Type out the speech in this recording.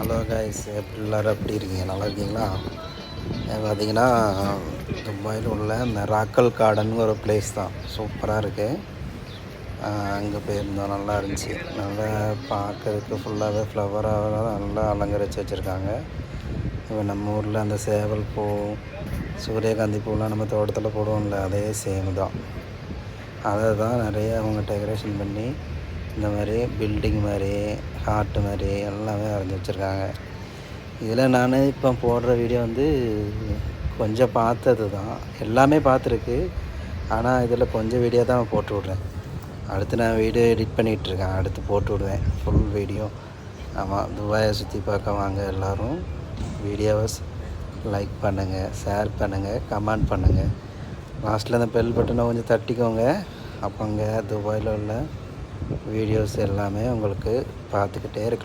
Hello guys, எல்லோரும் எப்படி இருக்கீங்க? நல்லா இருக்கீங்களா? பார்த்தீங்கன்னா துபாயில் உள்ள இந்த ராக்கல் கார்டன் ஒரு பிளேஸ் தான், சூப்பராக இருக்குது. அங்கே போயிருந்தோம், நல்லா இருந்துச்சு. நல்லா பார்க்கறதுக்கு ஃபுல்லாகவே ஃப்ளவராக நல்லா அலங்கரித்து வச்சுருக்காங்க. இப்போ நம்ம ஊரில் அந்த சேவல் பூ, சூரியகாந்தி பூலாம் நம்ம தோட்டத்தில் போடுவோம்ல, அதே சேம் தான். அதை தான் நிறைய அவங்க டெக்கரேஷன் பண்ணி இந்த மாதிரி பில்டிங் மாதிரி, ஹார்ட்டு மாதிரி எல்லாமே வரைஞ்சி வச்சுருக்காங்க. இதில் நான் இப்போ போடுற வீடியோ கொஞ்சம் பார்த்தது தான், எல்லாமே பார்த்துருக்கு. ஆனால் இதில் கொஞ்சம் வீடியோ தான் போட்டு விட்றேன். அடுத்து நான் வீடியோ எடிட் பண்ணிகிட்ருக்கேன், அடுத்து போட்டு விடுவேன் ஃபுல் வீடியோ. ஆமாம், துபாயை சுற்றி பார்க்க வாங்க எல்லோரும். வீடியோவை லைக் பண்ணுங்கள், ஷேர் பண்ணுங்கள், கமெண்ட் பண்ணுங்கள். லாஸ்ட்டில் அந்த பெல் பட்டனை கொஞ்சம் தட்டிக்கோங்க. அப்போ அங்கே துபாயில் உள்ள வீடியோஸ் எல்லாமே உங்களுக்கு பார்த்துக்கிட்டே இருக்கலாம்.